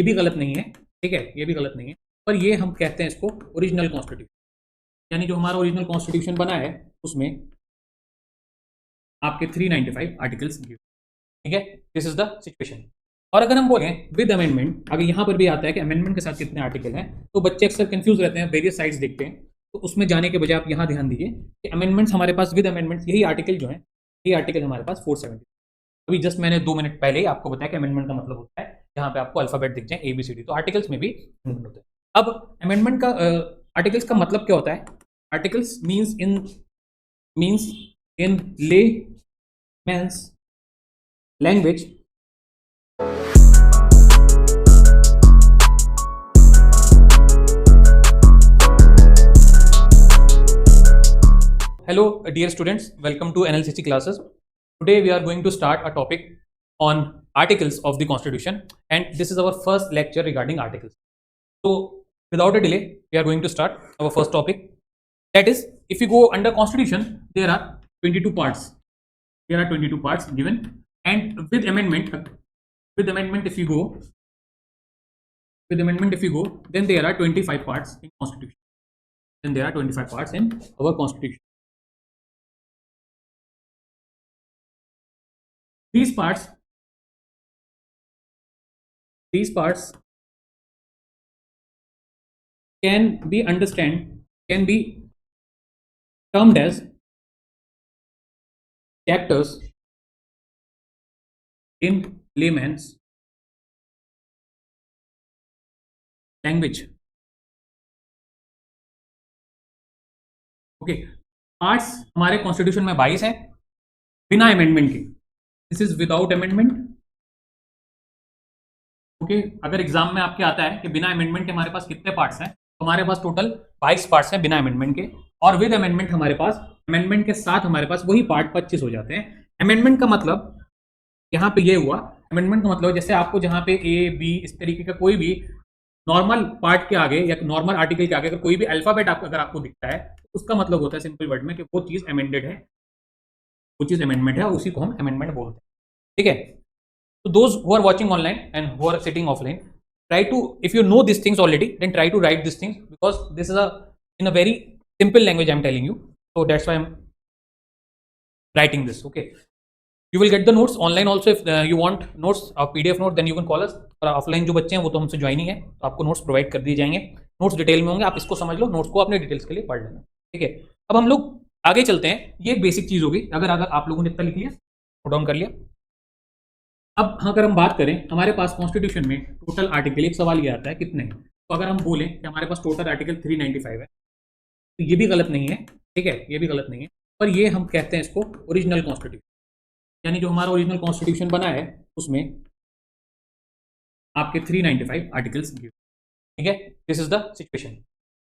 ये भी गलत नहीं है, ठीक है, ये भी गलत नहीं है, पर ये हम कहते हैं इसको ओरिजिनल कॉन्स्टिट्यूशन, यानी जो हमारा ओरिजिनल कॉन्स्टिट्यूशन बना है उसमें आपके 395 आर्टिकल्स गिव, ठीक है, दिस इज द सिचुएशन। और अगर हम बोलें विद अमेंडमेंट, अगर यहाँ पर भी आता है कि अमेंडमेंट के साथ कितने आर्टिकल हैं, तो बच्चे अक्सर कंफ्यूज रहते हैं, वेरियस साइट्स देखते हैं, तो उसमें जाने के बजाय आप यहाँ ध्यान दीजिए कि अमेंडमेंट्स हमारे पास विद अमेंडमेंट्स यही आर्टिकल जो है, यही आर्टिकल हमारे पास 470। अभी जस्ट मैंने 2 मिनट पहले ही आपको बताया कि अमेंडमेंट का मतलब होता है जहाँ पे आपको अल्फाबेट दिख जाए ABCD, तो आर्टिकल्स में भी अमेंडमेंट होता है। अब अमेंडमेंट का आर्टिकल्स का मतलब क्या होता है? Articles means in layman's language Hello, dear students. Welcome to NLCC classes. Today we are going to start a topic on articles of the Constitution, and this is our first lecture regarding articles. So, without a delay, we are going to start our first topic. That is, if you go under Constitution, there are 22 parts. There are 22 parts given, and with amendment, if you go, then there are 25 parts in Constitution. Then there are 25 parts in our Constitution. These parts can be termed as chapters in layman's language. Okay, parts हमारे constitution में 22 है बिना amendment के। This is without amendment. Okay, अगर exam में आपके आता है कि बिना अमेंडमेंट के हमारे पास कितने पार्ट्स हैं, तो हमारे पास टोटल 22 पार्ट्स हैं बिना अमेंडमेंट के, और विद अमेंडमेंट हमारे पास, अमेंडमेंट के साथ हमारे पास वही पार्ट 25 हो जाते हैं। अमेंडमेंट का मतलब यहाँ पे ये हुआ, अमेंडमेंट का मतलब जैसे आपको जहाँ पे A, B इस तरीके का कोई भी नॉर्मल पार्ट के आगे या नॉर्मल आर्टिकल के आगे अगर कोई भी अल्फाबेट अगर आपको दिखता है, तो उसका मतलब होता है सिंपल वर्ड में कि वो चीज़ अमेंडेड है, वो चीज़ अमेंडमेंट है, उसी को हम अमेंडमेंट बोलते हैं। ठीक है, तो those who are watching online and who are sitting offline, try to, if you know these things already, then try to write these things, because this is in a very simple language I'm telling you, so that's why I'm writing this. Okay, you will get the notes online also. If you want notes or PDF note, then you can call us. और offline जो बच्चे हैं वो तो हमसे join ही है, तो आपको नोट्स प्रोवाइड कर दिए जाएंगे। नोट्स डिटेल में होंगे, आप इसको समझ लो, नोट्स को अपने डिटेल्स के लिए पढ़ लेना। ठीक है, अब हम लोग आगे चलते हैं। ये एक बेसिक चीज़ होगी, अगर आप लोगों ने इतना लिख लिया, नोट डाउन कर लिया। अब अगर हम बात करें, हमारे पास कॉन्स्टिट्यूशन में टोटल आर्टिकल, एक सवाल ये आता है कितने हैं, तो अगर हम बोलें कि हमारे पास टोटल आर्टिकल 395 है, तो ये भी गलत नहीं है, ठीक है, ये भी गलत नहीं है, पर ये हम कहते हैं इसको ओरिजिनल कॉन्स्टिट्यूशन, यानी जो हमारा ओरिजिनल कॉन्स्टिट्यूशन बना है उसमें आपके 395 आर्टिकल्स गिव, ठीक है, दिस इज द सिचुएशन।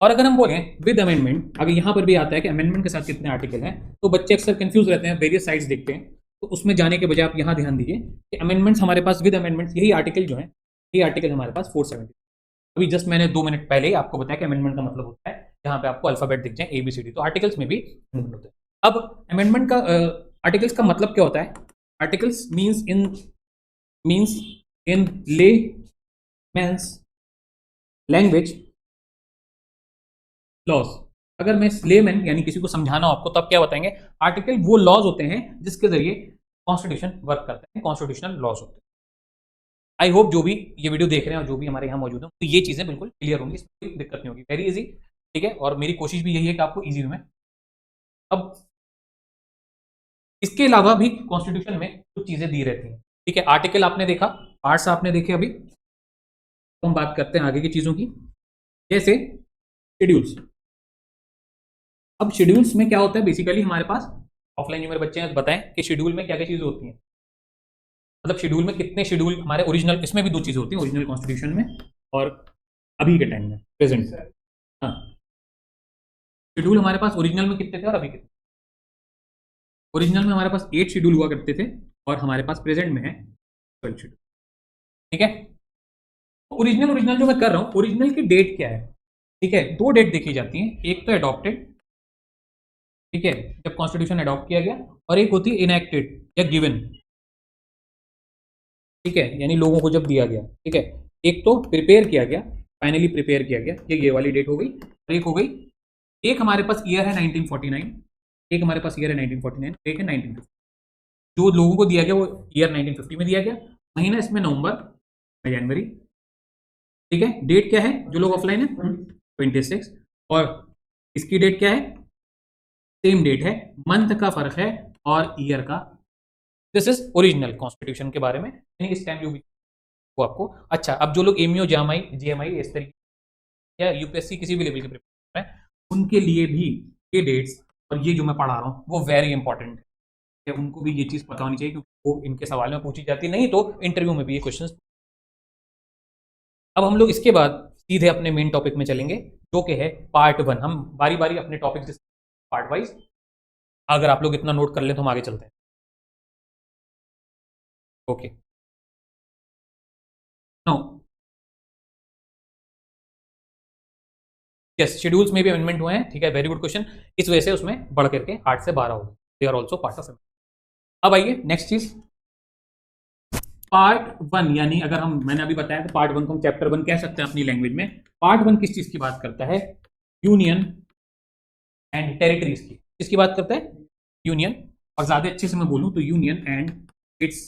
और अगर हम बोलें विद अमेंडमेंट, अगर यहाँ पर भी आता है कि अमेंडमेंट के साथ कितने आर्टिकल हैं, तो बच्चे अक्सर कंफ्यूज रहते हैं, वेरियस साइट्स देखते हैं, तो उसमें जाने के बजाय आप यहाँ ध्यान दीजिए कि अमेंडमेंट्स हमारे पास, विद अमेंडमेंट्स यही आर्टिकल जो है, यही आर्टिकल हमारे पास 470। अभी जस्ट मैंने 2 मिनट पहले ही आपको बताया कि अमेंडमेंट का मतलब होता है जहाँ पे आपको अल्फाबेट दिख जाए ABCD, तो आर्टिकल्स में भी अमेंडमेंट होता है। अब अमेंडमेंट का आर्टिकल्स का मतलब क्या होता है? Articles means in layman's language laws. अगर मैं लेमैन यानी किसी को समझाना हो आपको, तब क्या बताएंगे? आर्टिकल वो लॉज होते हैं जिसके जरिए कॉन्स्टिट्यूशन वर्क करते हैं, कॉन्स्टिट्यूशनल लॉज होते हैं। आई होप जो भी ये वीडियो देख रहे हैं और जो भी हमारे यहाँ मौजूद है, तो ये चीज़ें बिल्कुल क्लियर होंगी, इसमें कोई दिक्कत नहीं होगी, वेरी इजी। ठीक है, और मेरी कोशिश भी यही है कि आपको इजी में। अब इसके अलावा भी कॉन्स्टिट्यूशन में कुछ चीज़ें दी रहती हैं। ठीक है, आर्टिकल आपने देखा, पार्ट्स आपने देखे, अभी तो हम बात करते हैं आगे की चीज़ों की, जैसे शेड्यूल्स। अब शेड्यूल्स में क्या होता है? बेसिकली हमारे पास, ऑफलाइन जो मेरे बच्चे हैं बताएं कि शेड्यूल में क्या क्या चीज़ें होती हैं, मतलब शेड्यूल में कितने शेड्यूल हमारे ओरिजिनल, इसमें भी 2 चीज़ें होती हैं, ओरिजिनल कॉन्स्टिट्यूशन में और अभी के टाइम में, प्रेजेंट। हाँ, शेड्यूल हमारे पास ओरिजिनल में कितने थे और अभी कितने? ओरिजिनल में हमारे पास 8 शेड्यूल हुआ करते थे और हमारे पास प्रेजेंट में है 12 शेड्यूल। ठीक है, ओरिजिनल जो मैं कर रहा हूँ, ओरिजिनल की डेट क्या है? ठीक है, 2 डेट देखी जाती हैं, एक तो एडॉप्टेड, ठीक है, जब कॉन्स्टिट्यूशन अडॉप्ट किया गया, और एक होती है इनएक्टेड या गिवन, ठीक है, यानी लोगों को जब दिया गया। ठीक है, एक तो प्रिपेयर किया गया, फाइनली प्रिपेयर किया गया, ये वाली डेट हो गई, और एक हो गई, एक हमारे पास ईयर है 1949, एक हमारे पास ईयर है 1949, एक है 1950। जो लोगों को दिया गया वो ईयर 1950 में दिया गया, महीना इसमें नवंबर, जनवरी, ठीक है। डेट क्या है जो लोग ऑफलाइन है 26, और इसकी डेट क्या है, सेम डेट है, मंथ का फर्क है और ईयर का। दिस इज ओरिजिनल कॉन्स्टिट्यूशन के बारे में, इस टाइम जो भी वो आपको। अच्छा, अब जो लोग एमईओ जेएमआई इस तरीके या यूपीएससी किसी भी लेवल के प्रिपेयर कर रहे हैं, उनके लिए भी ये डेट्स और ये जो मैं पढ़ा रहा हूँ वो वेरी इंपॉर्टेंट है, उनको भी ये चीज़ पता होनी चाहिए, क्योंकि वो इनके सवाल में पूछी जाती नहीं तो इंटरव्यू में भी ये क्वेश्चंस। अब हम लोग इसके बाद सीधे अपने मेन टॉपिक में चलेंगे, जो कि है पार्ट 1। हम बारी बारी अपने टॉपिक पार्ट वाइज, अगर आप लोग इतना नोट कर ले तो हम आगे चलते हैं। ओके, नो यस, शेड्यूल्स में भी अमेंडमेंट हुए हैं, ठीक है, वेरी गुड क्वेश्चन। इस वजह से उसमें बढ़ करके 8 से 12 हो गए, they are also part of. अब आइए नेक्स्ट चीज, पार्ट 1, यानी अगर हम, मैंने अभी बताया तो पार्ट 1 को हम चैप्टर 1 कह सकते हैं अपनी लैंग्वेज में। पार्ट 1 किस चीज की बात करता है, यूनियन एंड टेरिटरीज की। किसकी बात करता है, यूनियन, और ज्यादा अच्छे से मैं बोलूं तो union and it's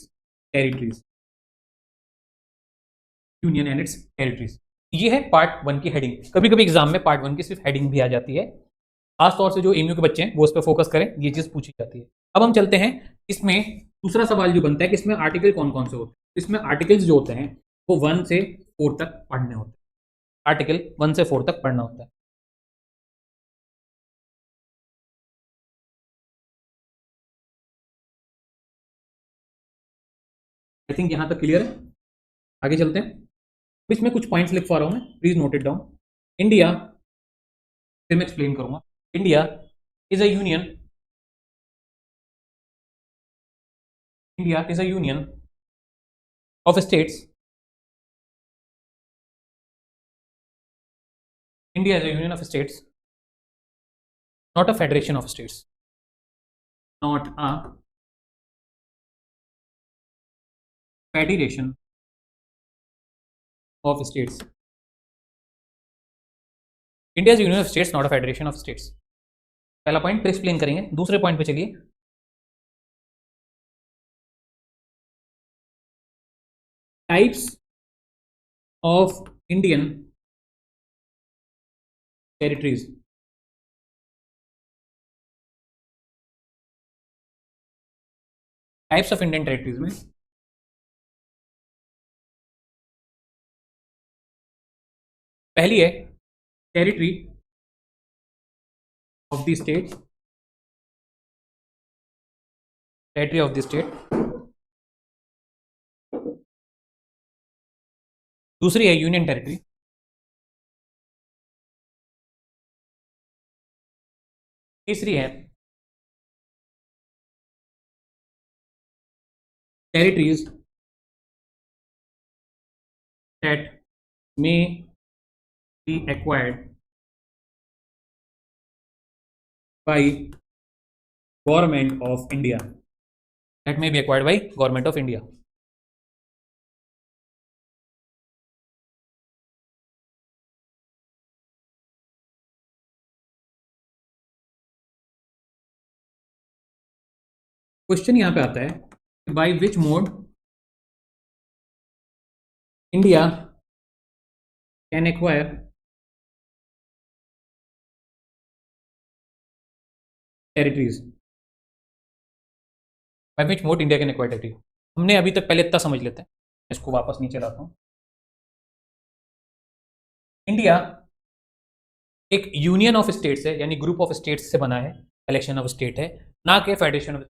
territories, union and it's territories, ये है पार्ट 1 की हेडिंग। कभी कभी एग्जाम में पार्ट 1 की सिर्फ हेडिंग भी आ जाती है, खासतौर से जो एमयू के बच्चे हैं वो उस पर फोकस करें, ये चीज पूछी जाती है। अब हम चलते हैं इसमें, दूसरा सवाल जो बनता है कि इसमें आर्टिकल कौन कौन से होते हैं। इसमें आर्टिकल्स जो होते हैं वो 1 से 4 तक पढ़ने होते हैं, आर्टिकल 1 से 4 तक पढ़ना होता है। आई थिंक यहां तक क्लियर है, आगे चलते हैं। इसमें कुछ पॉइंट्स लिख पा रहा हूं मैं, please note it down. India, फिर मैं एक्सप्लेन करूंगा। India is a union, India is a union of states, India is a union of states, not a federation of states, not a federation of states. India is union of states, not a federation of states. पहला point फिर explain करेंगे, दूसरे point पे चलिए। Types of Indian territories, types of Indian territories में पहली है territory of the state, territory of the state. दूसरी है यूनियन टेरिटरी, तीसरी है territories that may be acquired by government of India, that may be acquired by government of India. Question यहां पे आता है, by which mode India can acquire territories, by which mode India can acquire territory. हमने अभी तक पहले इतना समझ लेते हैं, इसको वापस नीचे लाता हूं। इंडिया एक यूनियन ऑफ स्टेट्स है, यानी ग्रुप ऑफ स्टेट्स से बना है, कलेक्शन ऑफ स्टेट है, ना कि फेडरेशन ऑफ।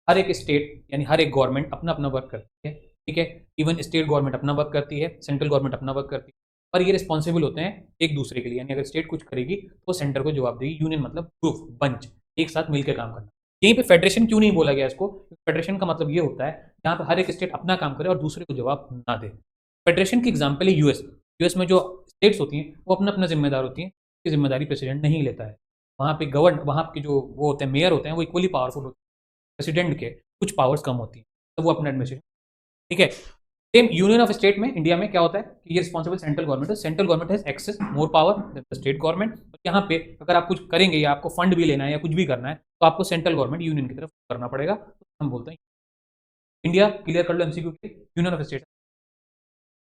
हर एक स्टेट यानी हर एक गवर्नमेंट अपना अपना वर्क करती है, ठीक है। इवन स्टेट गवर्नमेंट अपना वर्क करती है, सेंट्रल गवर्नमेंट अपना वर्क करती है, पर ये रिस्पॉन्सिबल होते हैं एक दूसरे के लिए, यानी अगर स्टेट कुछ करेगी तो सेंटर को जवाब देगी। यूनियन मतलब ग्रुप, बंच, एक साथ मिलकर काम करना। यहीं पे फेडरेशन क्यों नहीं बोला गया इसको, फेडरेशन का मतलब ये होता है जहाँ पे हर एक स्टेट अपना काम करे और दूसरे को जवाब ना दे। फेडरेशन की एग्जाम्पल है यूएस, यूएस में जो स्टेट्स होती हैं वो अपना अपना जिम्मेदार होती हैं, इसकी जिम्मेदारी प्रेसिडेंट नहीं लेता है। वहाँ पे वहाँ के जो वो होते हैं मेयर होते हैं वो इक्वली पावरफुल होते हैं, प्रेसिडेंट के कुछ पावर्स कम होती हैं, तो वो अपना एडमिनिस्ट्रेशन, ठीक है। सेम यूनियन ऑफ स्टेट में इंडिया में क्या होता है कि ये रिस्पॉन्सिबल सेंट्रल गवर्नमेंट है, central government has excess more power than the state government. यहाँ पे अगर आप कुछ करेंगे या आपको फंड भी लेना है या कुछ भी करना है तो आपको सेंट्रल गवर्नमेंट यूनियन की तरफ करना पड़ेगा, तो हम बोलते हैं इंडिया। क्लियर कर लो एमसीक्यू के, यूनियन ऑफ स्टेट,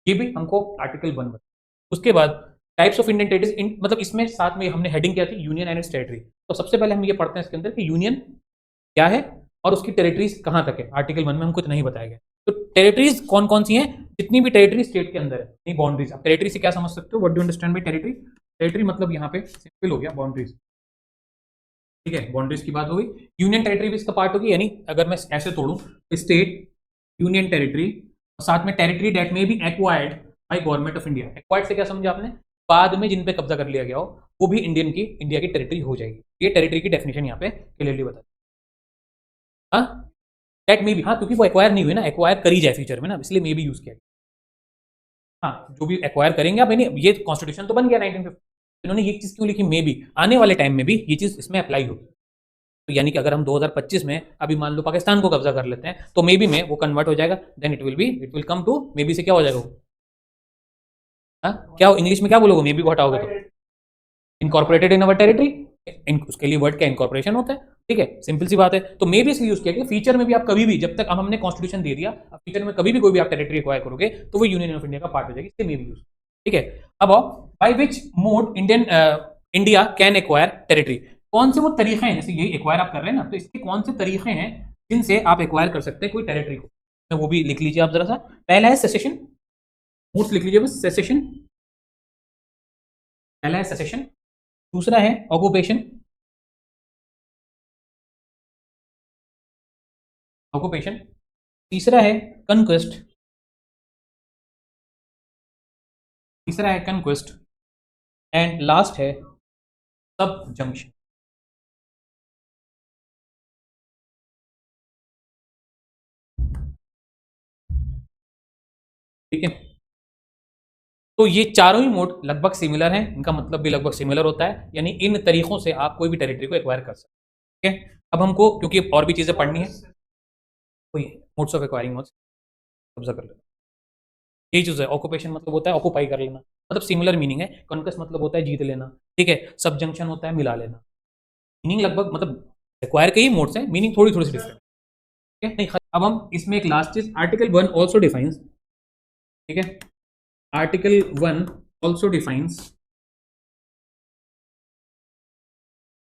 ये भी हमको आर्टिकल 1 बता। उसके बाद टाइप्स ऑफ इंडियन टेरिटरीज, मतलब इसमें साथ में हमने हेडिंग क्या थी, यूनियन एंड टेरिटरी। तो सबसे पहले हम ये पढ़ते हैं इसके अंदर कि यूनियन क्या है और उसकी टेरिटरीज कहां तक है। आर्टिकल 1 में हमको इतना ही बताया गया। तो टेरिटरीज कौन कौन सी हैं, जितनी भी टेरिटरी स्टेट के अंदर है, नहीं बाउंड्रीज। आप टेरिटरी से क्या समझ सकते हो, what do understand by territory? Territory मतलब यहाँ पे सिंपल हो गया बाउंड्रीज, ठीक है, बाउंड्रीज की बात हो गई। यूनियन टेरिटरी भी इसका पार्ट होगी, यानी अगर मैं ऐसे तोड़ूं, स्टेट, यूनियन टेरिटरी, साथ में टेरिटरी डेट में भी acquired by government of India. Acquired से क्या समझा आपने, बाद में जिन पे कब्जा कर लिया गया हो वो भी इंडिया की टेरिटरी हो जाएगी। ये टेरिटरी की डेफिनेशन यहाँ पे क्लियरली बता। हाँ, दैट मे बी, हाँ क्योंकि वो एक्वायर नहीं हुई ना, एक्वायर करी जाए फ्यूचर में ना, इसलिए मे बी यूज किया। हाँ, जो भी एक्वायर करेंगे आप, ये कॉन्स्टिट्यूशन तो बन गया 1950, इन्होंने ये चीज क्यों लिखी, मे बी आने वाले टाइम में भी ये चीज इसमें अप्लाई होगी। तो यानी कि अगर हम 2025 में अभी मान लो पाकिस्तान को कब्जा कर लेते हैं तो मे बी में वो कन्वर्ट हो जाएगा, then it will come to maybe से क्या हो जाएगा वो, हाँ क्या इंग्लिश में क्या बोलोगे मे बी को हटाओगे तो, इनकॉर्पोरेटेड इन अवर टेरिटरी, उसके लिए वर्ड का इनकॉर्पोरेशन होता है, ठीक है, सिंपल सी बात है। तो मे भी इसलिए यूज किया कि फ्यूचर में भी आप कभी भी, जब तक अब हमने कॉन्स्टिट्यूशन दे दिया, अब फ्यूचर में कभी भी कोई भी आप टेरिटरी एक्वायर करोगे तो वो यूनियन ऑफ इंडिया का पार्ट हो जाएगी, इसलिए मे भी यूज, ठीक है। अब आओ, by which mode India can acquire territory, कौन से वो तरीके हैं, जैसे यही एक्वायर आप कर रहे हैं ना, तो इसके कौन से तरीके हैं जिनसे आप एक्वायर कर सकते हैं कोई टेरिटरी को, तो वो भी लिख लीजिए आप जरा सा। पहला है सेसेशन, मोस्ट लिख लीजिए बस, सेसेशन, पहला है सेसेशन। दूसरा है ऑक्यूपेशन, ऑक्यूपेशन। तीसरा है कनक्वेस्ट, तीसरा है कनक्वेस्ट। एंड लास्ट है सब जंक्शन। ठीक है, तो ये चारों ही मोड लगभग सिमिलर हैं, इनका मतलब भी लगभग सिमिलर होता है, यानी इन तरीकों से आप कोई भी टेरिटरी को एक्वायर कर सकते हैं। ठीक है, अब हमको क्योंकि और भी चीजें पढ़नी है, कोई मोड्स ऑफ एक्वायरिंग मोड्स कब्जा कर लेना, यही चीज है। ऑक्यूपेशन मतलब होता है ऑक्यूपाई कर लेना, मतलब सिमिलर मीनिंग है। कॉन्क्वेस्ट मतलब होता है जीत लेना, ठीक है। सब जंक्शन होता है मिला लेना, मीनिंग लगभग, मतलब एक्वायर के ही मोड्स हैं, मीनिंग थोड़ी थोड़ी सी डिफरेंट है, नहीं। अब हम इसमें एक लास्ट चीज, आर्टिकल 1 ऑल्सो डिफाइंस, ठीक है, article 1 also defines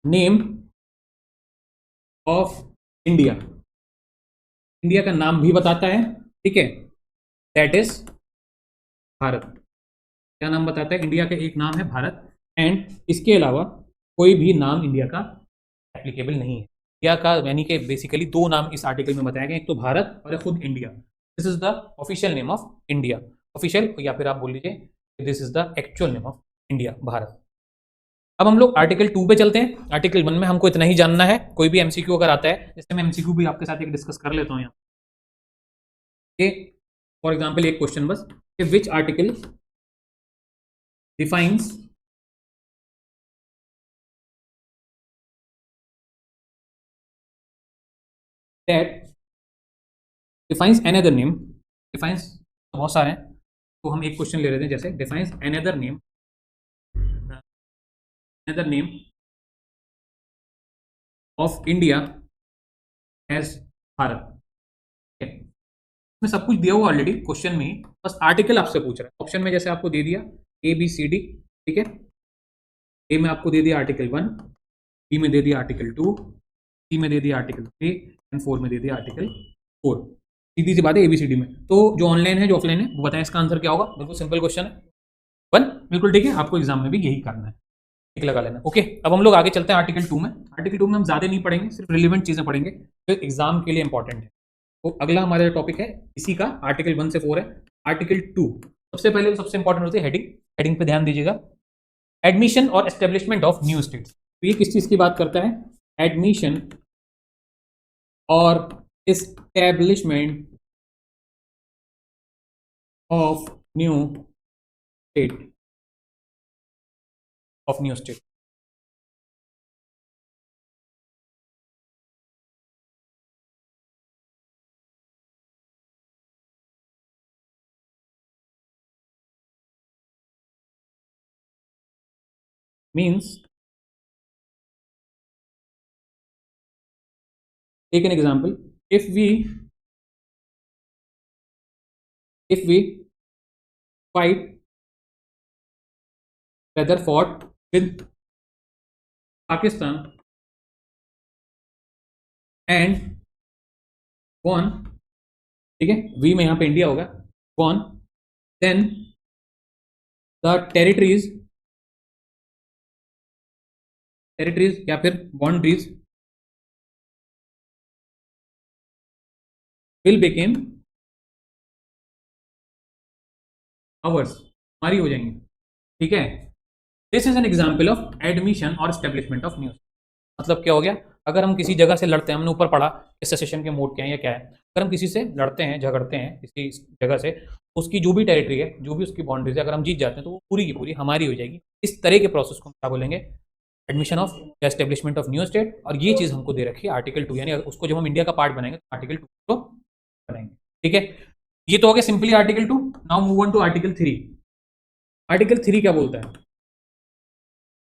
name of India, India का नाम भी बताता है, ठीक है, दैट इज भारत। क्या नाम बताता है, इंडिया का एक नाम है भारत, एंड इसके अलावा कोई भी नाम इंडिया का एप्लीकेबल नहीं है। इंडिया का यानी कि बेसिकली दो नाम इस आर्टिकल में बताया गया, एक तो भारत और खुद India. This is the official name of India, official, या फिर आप बोल लीजिए this is the actual name of India, Bharat. अब हम लोग आर्टिकल 2 पे चलते हैं। आर्टिकल 1 में हमको इतना ही जानना है, कोई भी एमसीक्यू अगर आता है, जैसे मैं एमसीक्यू भी आपके साथ एक डिस्कस कर लेता हूँ यहाँ, फॉर एग्जाम्पल एक क्वेश्चन बस, which article defines that defines another name, defines तो बहुत सारे हैं, तो हम एक क्वेश्चन ले रहे थे, जैसे defines another name of India as Bharat, ठीक है। इसमें सब कुछ दिया हुआ ऑलरेडी क्वेश्चन में ही, बस आर्टिकल आपसे पूछ रहा है। ऑप्शन में जैसे आपको दे दिया ABCD, ठीक है, ए में आपको दे दिया आर्टिकल 1, बी में दे दिया आर्टिकल 2, सी में दे दिया आर्टिकल 3 एंड 4 में दे दिया आर्टिकल 4। सीधी सी बात है ABCD में। तो जो ऑनलाइन है जो ऑफलाइन है वो बताएं इसका आंसर क्या होगा, बिल्कुल सिंपल क्वेश्चन है, 1, बिल्कुल ठीक है, आपको एग्जाम में भी यही करना है, ठीक लगा लेना। ओके, अब हम लोग आगे चलते हैं आर्टिकल 2 में। आर्टिकल 2 में हम ज्यादा नहीं पढ़ेंगे, सिर्फ रिलेवेंट चीजें पढ़ेंगे जो एग्जाम के लिए इंपॉर्टेंट है। तो अगला हमारा टॉपिक है इसी का, आर्टिकल 1 से 4 है। आर्टिकल 2 सबसे पहले सबसे इंपॉर्टेंट होती है हेडिंग, हेडिंग पे ध्यान दीजिएगा। एडमिशन और एस्टेब्लिशमेंट ऑफ न्यू स्टेट्स, तो ये किस चीज की बात करता है, एडमिशन और establishment of new state, of new state. Means, take an example, if we fight rather fought with Pakistan and won, ठीक है, वी में यहाँ पे इंडिया होगा, won, then the territories या फिर बाउंड्रीज will became ours, हमारी हो जाएंगी, ठीक है। This is an example of admission और स्टेब्लिशमेंट ऑफ न्यूज। मतलब क्या हो गया, अगर हम किसी जगह से लड़ते हैं, हमने ऊपर पढ़ा कि सेसेशन के मोड क्या है या क्या है, अगर हम किसी से लड़ते हैं, झगड़ते हैं किसी जगह से, उसकी जो भी टेरिटरी है, जो भी उसकी बाउंड्रीज है, अगर हम जीत जाते हैं तो वो पूरी की पूरी हमारी हो जाएगी। इस तरह के प्रोसेस को हम क्या बोलेंगे, एडमिशन ऑफ या एस्टेब्लिशमेंट ऑफ न्यू स्टेट। और ये चीज़ हमको दे रखी है आर्टिकल 2, यानी उसको जब हम इंडिया का पार्ट बनाएंगे तो आर्टिकल 2 को बनाएंगे, ठीक है। ये तो हो गया simply article 2। Now move on to article 3। Article 3 क्या बोलता है,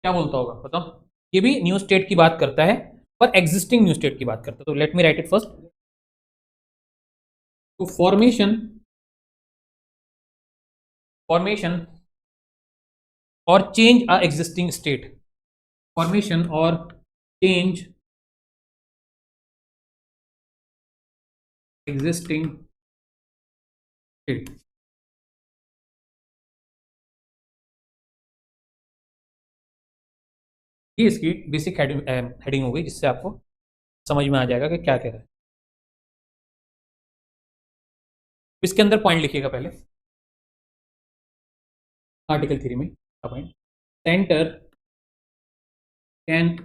क्या बोलता होगा बताओ। ये भी न्यू स्टेट की बात करता है, पर एग्जिस्टिंग न्यू स्टेट की बात करता है। तो let me right it first. तो फॉर्मेशन और change a existing state, formation और चेंज एग्जिस्टिंग स्टेट। ये इसकी बेसिक हेडिंग हो गई, जिससे आपको समझ में आ जाएगा कि क्या कह रहा है। इसके अंदर पॉइंट लिखिएगा पहले, आर्टिकल 3 में point, centre can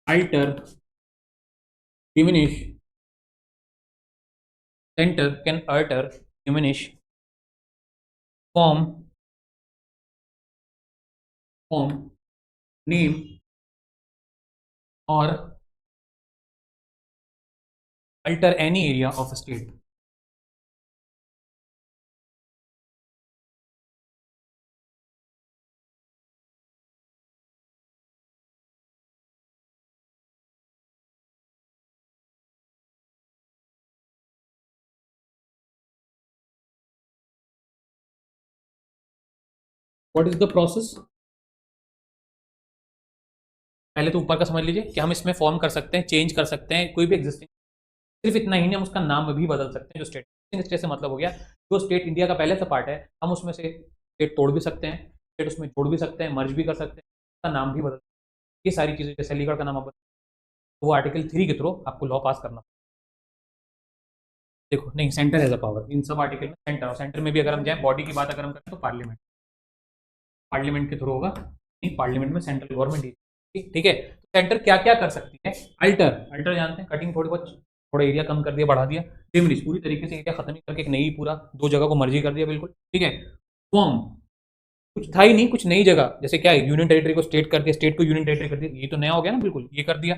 alter diminish center can alter, diminish, form, name or alter any area of a state. What is the process? पहले तो ऊपर का समझ लीजिए कि हम इसमें फॉर्म कर सकते हैं, चेंज कर सकते हैं कोई भी एग्जिस्टिंग, सिर्फ इतना ही नहीं, हम उसका नाम भी बदल सकते हैं। जो स्टेट से मतलब हो गया, जो स्टेट इंडिया का पहले से पार्ट है, हम उसमें से स्टेट तोड़ भी सकते हैं, स्टेट उसमें जोड़ भी सकते हैं, मर्ज भी कर सकते हैं, उसका नाम भी बदल, ये सारी चीज़ें, जैसे अलीगढ़ का नाम आप, तो वो आर्टिकल 3 के थ्रू आपको लॉ पास करना। देखो नहीं, सेंटर एज अ पावर इन सब आर्टिकल में सेंटर, और सेंटर में भी अगर हम जाए, बॉडी की बात अगर हम करें तो पार्लियामेंट के थ्रू होगा, नहीं पार्लियामेंट में सेंट्रल गवर्नमेंट ही, ठीक है। तो सेंटर क्या क्या कर सकती है, अल्टर जानते हैं, कटिंग, थोड़ी बहुत, थोड़ा एरिया कम कर दिया, बढ़ा दिया, डिमिनिश पूरी तरीके से एरिया खत्म ही करके एक नई पूरा दो जगह को मर्जी कर दिया, बिल्कुल ठीक है। फॉर्म, कुछ था ही नहीं, कुछ नई जगह, जैसे क्या है, यूनियन टेरिटरी को स्टेट कर दिया, स्टेट को यूनियन टेरिटरी कर दिया, ये तो नया हो गया ना, बिल्कुल ये कर दिया,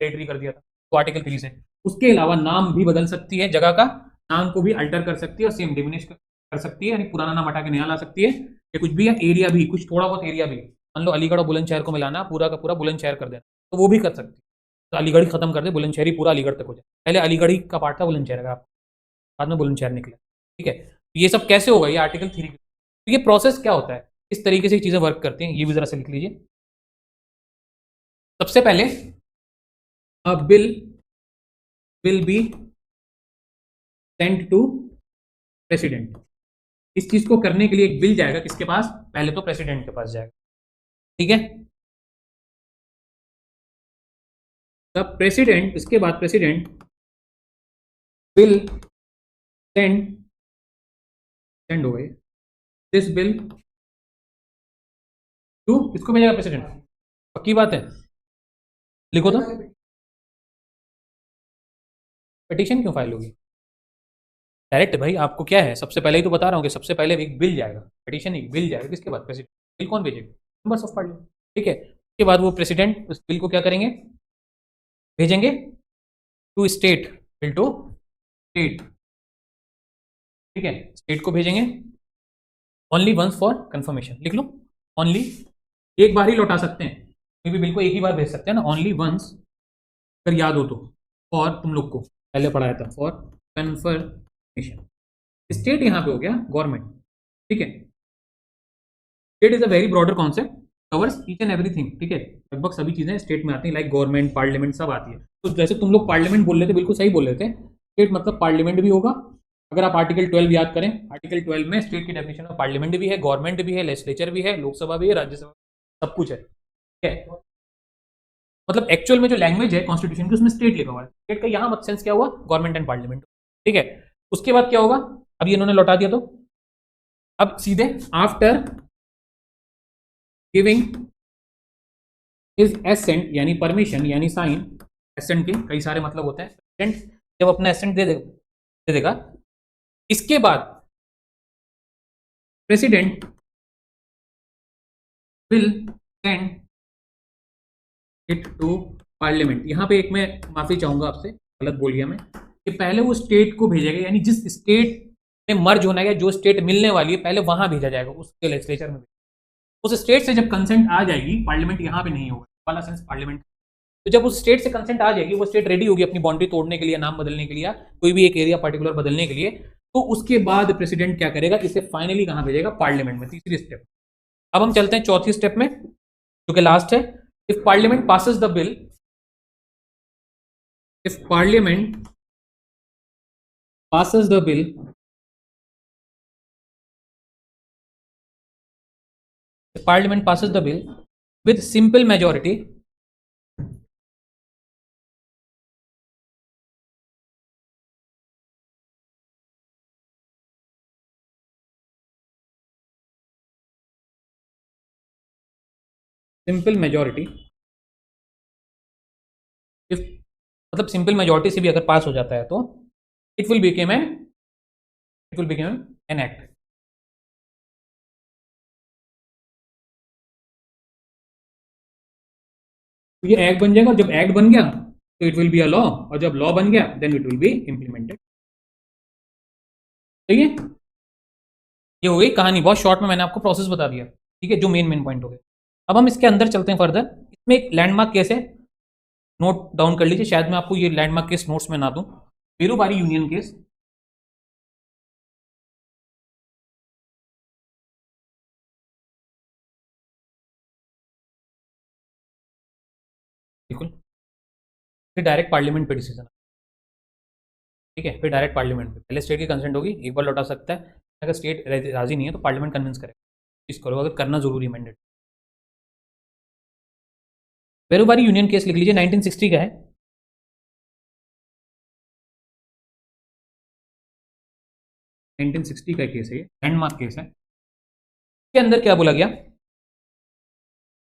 टेरिटरी कर दिया था, तो आर्टिकल 3 से। उसके अलावा नाम भी बदल सकती है, जगह का नाम को भी अल्टर कर सकती है, और सेम डिमिनिश कर सकती है, यानी पुराना नाम हटा के नया ला सकती है, या कुछ भी, या एरिया भी, कुछ थोड़ा बहुत एरिया भी, मान लो अलीगढ़ और बुलंदशहर को मिलाना, पूरा का पूरा बुलंदशहर कर देना, तो वो भी कर सकती है। तो अलीगढ़ ही खत्म कर दे, बुलंदशहर ही पूरा अलीगढ़ तक हो जाए, पहले अलीगढ़ ही का पार्ट था बुलंदशहर का, बाद में बुलंदशहर निकला, ठीक है। तो ये सब कैसे होगा, ये आर्टिकल 3। तो ये प्रोसेस क्या होता है, इस तरीके से चीजें वर्क करती हैं, ये भी जरा से लिख लीजिए। सबसे पहले a bill will be sent to president. इस चीज को करने के लिए एक बिल जाएगा किसके पास, पहले तो प्रेसिडेंट के पास जाएगा, ठीक है। द प्रेसिडेंट, इसके बाद प्रेसिडेंट विल सेंड हो गए दिस बिल टू, किसको भेजेगा, प्रेसिडेंट, पक्की बात है, लिखो तो। पिटीशन क्यों फाइल होगी, डायरेक्ट भाई, आपको क्या है, सबसे पहले ही तो बता रहा हूँ कि सबसे पहले एक बिल जाएगा, पिटीशन एक बिल जाएगा, किसके बाद, प्रेसिडेंट। बिल कौन भेजेगा, मेंबर्स ऑफ पार्लियामेंट, ठीक है। उसके बाद वो प्रेसिडेंट उस बिल को क्या करेंगे, भेजेंगे to state, bill to state, ठीक है, स्टेट को भेजेंगे ओनली वंस फॉर कंफर्मेशन, लिख लो ओनली एक बार ही लौटा सकते हैं, कोई भी बिल को एक ही बार भेज सकते हैं ना, ओनली वंस, अगर याद हो तो। फॉर, तुम लोग को पहले पढ़ाया था, फॉर कन्फर्मेशन। स्टेट यहाँ पे हो गया गवर्नमेंट, ठीक है। State is a very broader concept, covers each and everything, ठीक है। लगभग सभी चीजें स्टेट में आती हैं, लाइक गवर्नमेंट, पार्लियामेंट, सब आती है। तो जैसे तुम लोग पार्लियामेंट बोल रहे थे, बिल्कुल सही बोल रहे थे, स्टेट मतलब पार्लियामेंट भी होगा। अगर आप आर्टिकल 12 याद करें, आर्टिकल 12 में स्टेट की डेफिनेशन में पार्लियामेंट भी है, गवर्नमेंट भी है, लेजिस्लेचर भी है, लोकसभा भी है, राज्यसभा, सब कुछ है, ठीक है। मतलब एक्चुअल में जो लैंग्वेज है कॉन्स्टिट्यूशन की, उसमें स्टेट लिखा हुआ है। स्टेट का यहाँ मत सेंस क्या हुआ, गवर्नमेंट एंड पार्लियामेंट, ठीक है। उसके बाद क्या होगा, अब इन्होंने लौटा दिया, तो अब सीधे आफ्टर गिविंग इज एसेंट, यानी परमिशन यानी साइन, एसेंट के कई सारे मतलब होते हैं। प्रेसिडेंट जब अपना एसेंट दे देगा, इसके बाद president will send it to parliament. यहां पे एक मैं माफी चाहूंगा आपसे, गलत बोल गया मैं, कि पहले वो स्टेट को भेजेगा, यानी जिस स्टेट में मर्ज होना है, जो स्टेट मिलने वाली है, पहले वहां भेजा जाएगा, उसके लेजिस्लेचर में। उस स्टेट से जब कंसेंट आ जाएगी, पार्लियामेंट यहां पे नहीं होगा वाला सेंस पार्लियामेंट। तो जब उस स्टेट से कंसेंट आ जाएगी, वो स्टेट रेडी होगी अपनी बाउंड्री तोड़ने के लिए, नाम बदलने के लिए, कोई भी एक एरिया पर्टिकुलर बदलने के लिए, तो उसके बाद प्रेसिडेंट क्या करेगा, इसे फाइनली कहां भेजेगा, पार्लियामेंट में, तीसरी स्टेप। अब हम चलते हैं चौथी स्टेप में, जो कि लास्ट है। If parliament passes the bill, if parliament passes the bill if parliament passes the bill with simple majority, simple majority, if मतलब सिंपल मेजोरिटी से भी अगर पास हो जाता है, तो it will became an act. तो ये एक्ट बन जाएगा, और जब एक्ट बन गया तो it will be a law, और जब लॉ बन गया then it will be implemented. ठीक है, ये हो गई कहानी, बहुत शॉर्ट में मैंने आपको प्रोसेस बता दिया, ठीक है, जो मेन मेन पॉइंट हो गए। अब हम इसके अंदर चलते हैं फर्दर। इसमें एक लैंडमार्क केस है, नोट डाउन कर लीजिए, शायद मैं आपको ये लैंडमार्क केस नोट्स में ना दूं। वीरूबारी यूनियन केस, बिल्कुल, फिर डायरेक्ट पार्लियामेंट पे डिसीजन, ठीक है, फिर डायरेक्ट पार्लियामेंट पे, पहले स्टेट की कंसेंट होगी, एक बार लौटा सकता है, अगर स्टेट राजी नहीं है तो पार्लियामेंट कन्विंस करेगा, इस करो अगर करना जरूरी है, मैंडेट। वेरूबारी यूनियन केस लिख लीजिए, 1960 का है, 1960 का केस है, ये लैंडमार्क केस है। इसके अंदर क्या बोला गया,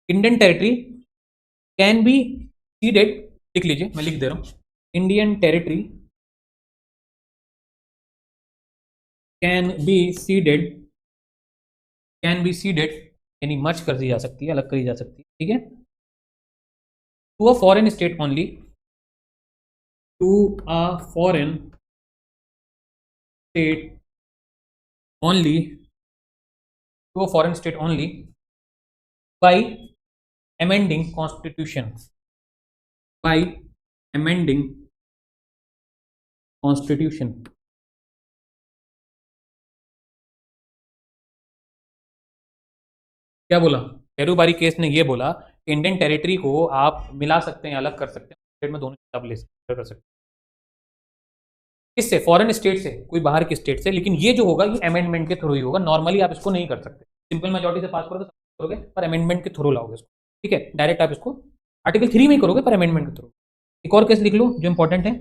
Indian territory can be seeded, लिख लीजिए, मैं लिख दे रहा हूं, Indian territory can be seeded, can be seeded यानी मर्ज कर दी जा सकती है, अलग करी जा सकती है, ठीक है, to a foreign state only, to a foreign state only, to a foreign state only, by amending constitution, by amending constitution। क्या बोला, पेरूबारी केस ने ये बोला, इंडियन टेरिटरी को आप मिला सकते हैं, अलग कर सकते हैं, स्टेट में दोनों चीज आप ले सकते कर सकते हैं, किससे, फॉरेन स्टेट से, कोई बाहर की स्टेट से, लेकिन ये जो होगा ये अमेंडमेंट के थ्रू ही होगा, नॉर्मली आप इसको नहीं कर सकते, सिंपल मेजोरिटी से पास करोगे करोगे, पर अमेंडमेंट के थ्रू लाओगे इसको, ठीक है, डायरेक्ट आप इसको आर्टिकल 3 में ही करोगे, पर अमेंडमेंट के थ्रू। एक और केस लिख लो जो इंपॉर्टेंट है,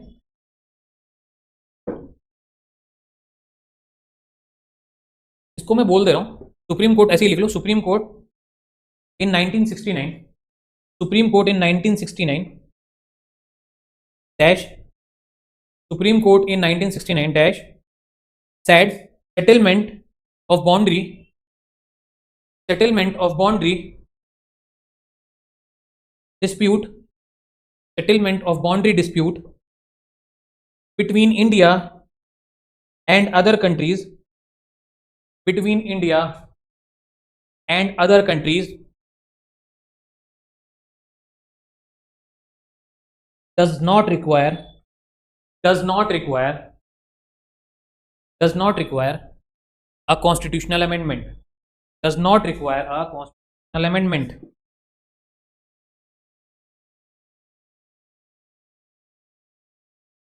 इसको मैं बोल दे रहा हूं, सुप्रीम कोर्ट, ऐसे ही लिख लो, supreme court in 1969, Supreme Court in 1969 dash, Supreme Court in 1969 dash said settlement of boundary, settlement of boundary dispute, settlement of boundary dispute between India and other countries, between India and other countries does not require does not require does not require a constitutional amendment, does not require a constitutional amendment,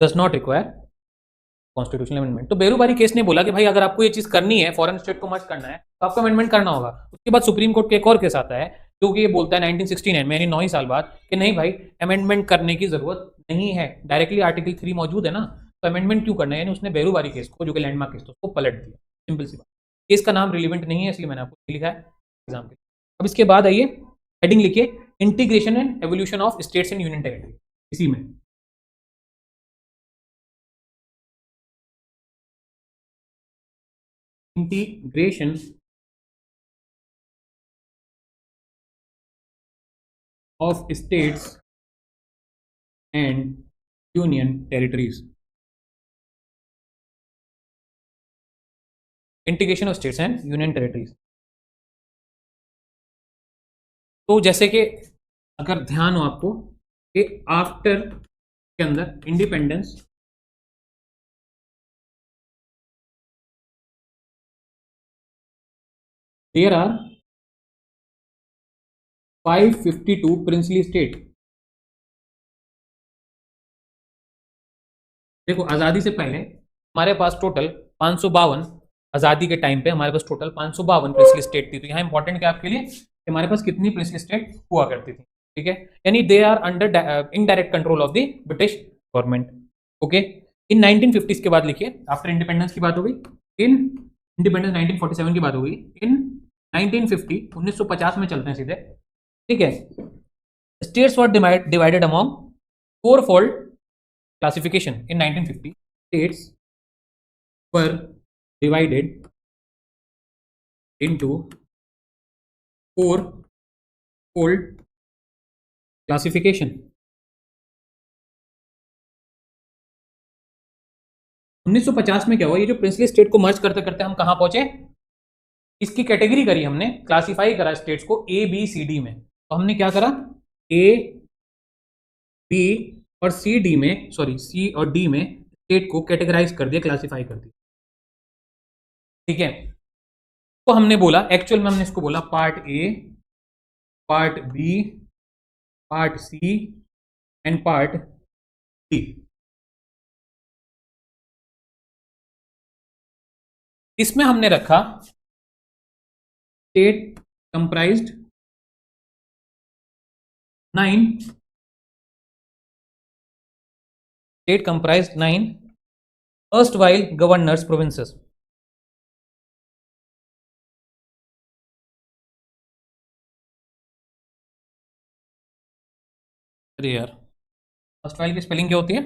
does not require constitutional amendment. तो Berubari case ने बोला कि भाई अगर आपको ये चीज करनी है, फॉरेन स्टेट को मर्ज करना है, तो आपको अमेंडमेंट करना होगा। उसके बाद सुप्रीम कोर्ट के एक और केस आता है जो कि ये बोलता है 1969 में, यानी 9 ही साल बाद, कि नहीं भाई अमेंडमेंट करने की जरूरत नहीं है, डायरेक्टली आर्टिकल 3 मौजूद है ना, तो अमेंडमेंट क्यों करना है। यानी उसने बेरूबारी केस को, जो कि लैंडमार्क केस था, उसको पलट दिया। सिंपल सी बात। केस का नाम रिलीवेंट नहीं है, इसलिए मैंने आपको लिखा है एग्जाम के लिए। अब इसके बाद आइए, हेडिंग लिखिए, integration and evolution of states and union territory. इसी में integration of states and union territories, integration of states and union territories. तो जैसे कि अगर ध्यान हो आपको कि आफ्टर के अंदर independence there are 552 princely state. देखो आजादी से पहले हमारे पास टोटल 552, आजादी के टाइम पे हमारे पास टोटल 552 प्रिंसली स्टेट थी। तो यहाँ इंपॉर्टेंट क्या आपके लिए कि हमारे पास कितनी प्रिंसली स्टेट हुआ करती थी, ठीक है, यानी they are under indirect control of the British government. Okay, in 1950s के बाद लिखिए, आफ्टर इंडिपेंडेंस की बात हो गई, इन इंडिपेंडेंस 1947 की बात हो गई, इन 1950 1950 में चलते हैं सीधे, ठीक है। States were divided among four fold classification. In 1950 states were divided into four-fold classification। 1950 में क्या हुआ, ये जो प्रिंसली स्टेट को मर्ज करते करते हम कहां पहुंचे, इसकी कैटेगरी करी हमने, क्लासिफाई करा स्टेट्स को ए बी सी डी में। तो हमने क्या करा, ए बी और सी डी में, सॉरी सी और डी में स्टेट को कैटेगराइज कर दिया, क्लासिफाई कर दिया, ठीक है। तो हमने बोला, एक्चुअल में हमने इसको बोला part A, part B, part C and part D. इसमें हमने रखा state comprised 9, state comprised 9 erstwhile governors provinces। अरे यार, erstwhile की स्पेलिंग क्या होती है,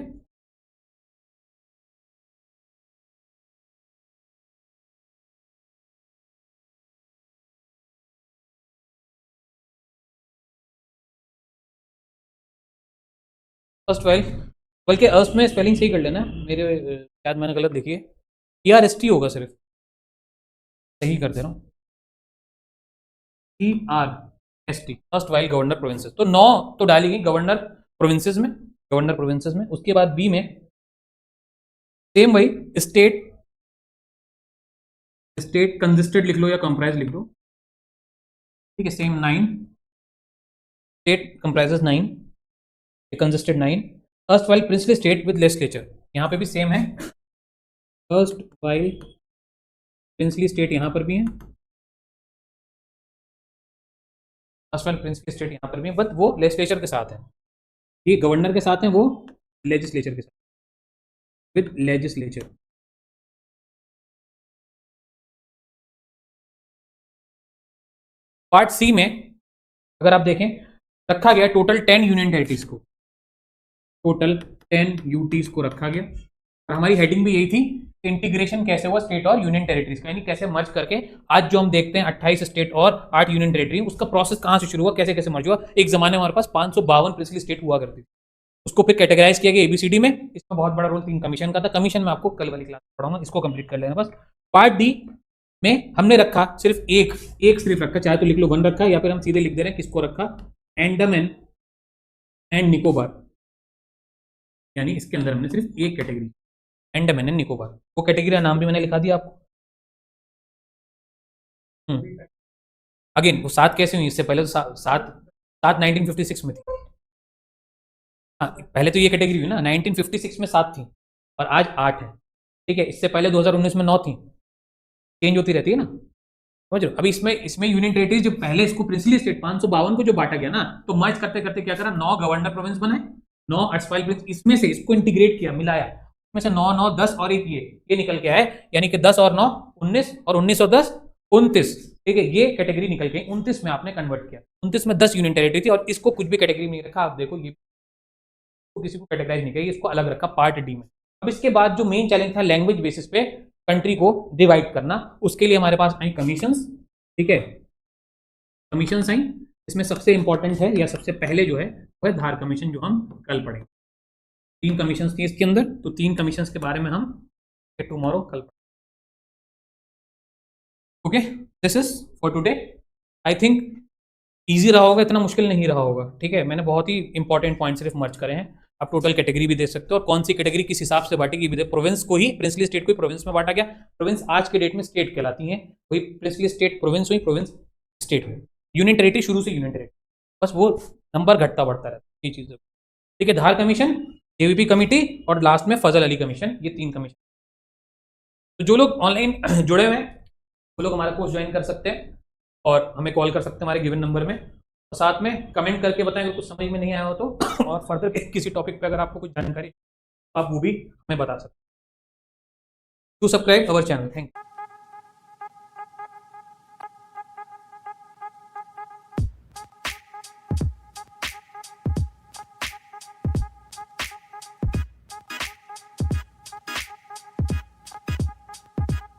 erstwhile, बल्कि अर्स्ट में स्पेलिंग सही कर लेना, मेरे शायद मैंने गलत लिखी है, ERST होगा सिर्फ, सही कर दे रहा हूँ, ERST, erstwhile गवर्नर प्रोविंसेस। तो 9 तो डाली गई गवर्नर प्रोविंसेस में, गवर्नर प्रोविंसेस में। उसके बाद बी में सेम वही स्टेट, स्टेट कंसिस्टेड लिख लो या कंप्राइज लिख लो, ठीक है, same 9, state comprises 9, consisted 9, erstwhile princely state with legislature, यहाँ पे भी सेम है, erstwhile princely state यहाँ पर भी है, erstwhile princely state यहाँ पर भी है, बट वो लेजिस्लेचर के साथ है, ये गवर्नर के साथ है, वो लेजिस्लेचर के साथ, विद लेजिस्लेचर। पार्ट सी में अगर आप देखें, रखा गया टोटल 10 यूनियन टेरिटरीज को, टोटल 10 यूटीज को रखा गया। और हमारी हेडिंग भी यही थी, इंटीग्रेशन कैसे हुआ स्टेट और यूनियन टेरिटरीज का, यानी कैसे मर्ज करके आज जो हम देखते हैं 28 स्टेट और 8 यूनियन टेरिटरी, उसका प्रोसेस कहां से शुरू हुआ, कैसे कैसे मर्ज हुआ। एक जमाने में हमारे पास 552 प्रिंसली स्टेट हुआ करती थी, उसको फिर कैटेगराइज किया गया एबीसीडी में। इसमें बहुत बड़ा रोल 3 कमीशन का था, कमीशन में आपको कल वाली क्लास में पढ़ाऊंगा, इसको कंप्लीट कर लेना बस। पार्ट डी में हमने रखा सिर्फ एक सिर्फ रखा, चाहे तो लिख लो 1 रखा, या फिर हम सीधे लिख दे रहे हैं किसको रखा, अंडमान एंड निकोबार, यानी इसके अंदर हमने सिर्फ एक कैटेगरी, अंडमान एंड निकोबार। वो कैटेगरी का नाम भी मैंने लिखा दिया आपको। अगेन वो 7 कैसे हुई, इससे पहले तो 7 1956 में थी। हाँ, पहले तो ये कैटेगरी हुई ना, 1956 में 7 थी और आज 8 है, ठीक है। इससे पहले 2019 में 9 थी, चेंज होती रहती है ना, समझ रहे हो। अभी इसमें यूनियन टेरिटरी जो पहले इसको प्रिंसली स्टेट 552 को जो बांटा गया ना, तो मर्ज करते करते क्या करा, 9 गवर्नर प्रोविंस बनाए, 9 अर्सफाइल प्रिंस, इसमें से इसको इंटीग्रेट किया, मिलाया, इसमें से 9 9 10 और एक ये निकल के आए, यानी कि 10 और 9 19 और 19 और 10 29, ठीक है। ये कैटेगरी निकल गई, 29 में आपने कन्वर्ट किया, 29 में 10 यूनियन टेरिटरी थी और इसको कुछ भी कैटेगरी में नहीं रखा। आप देखो ये किसी को कैटेगराइज नहीं किया, इसको अलग रखा पार्ट डी में। अब इसके बाद जो मेन चैलेंज था लैंग्वेज बेसिस पे कंट्री को डिवाइड करना, उसके लिए हमारे पास आई कमीशंस, ठीक है, कमीशंस आई। इसमें सबसे इंपॉर्टेंट है या सबसे पहले जो है वो है धार कमीशन, जो हम कल पढ़ेंगे। 3 कमीशंस थी इसके अंदर, तो 3 कमीशंस के बारे में हम टुमारो कल पढ़ेंगे। Okay, this is for today. I think easy रहा होगा, इतना मुश्किल नहीं रहा होगा, ठीक है। मैंने बहुत ही इंपॉर्टेंट पॉइंट सिर्फ मर्ज करे हैं। आप टोटल कैटेगरी भी दे सकते हो और कौन सी कैटेगरी किस हिसाब से बांटेगी भी दे। प्रोविंस को ही, प्रिंसली स्टेट को ही प्रोविंस में बांटा गया। प्रोविंस आज के डेट में स्टेट कहलाती हैं, वही प्रिंसली स्टेट प्रोविंस हुई, प्रोविंस स्टेट हुई। यूनियन टेरिटरी शुरू से यूनियन टेरिटरी, बस वो नंबर घटता बढ़ता रहता है, ये चीज़ें, ठीक है। धार कमीशन, जेवीपी कमेटी और लास्ट में फजल अली कमीशन, ये 3 कमीशन। तो जो लोग ऑनलाइन जुड़े हुए हैं वो लोग हमारा कोर्स ज्वाइन कर सकते हैं और हमें कॉल कर सकते हैं हमारे गिवन नंबर में। और साथ में कमेंट करके बताएं अगर कुछ समझ में नहीं आया हो तो, और फर्दर किसी टॉपिक पे अगर आपको कुछ जानकारी आप वो भी हमें बता सकते हैं। To subscribe our channel. Thank you.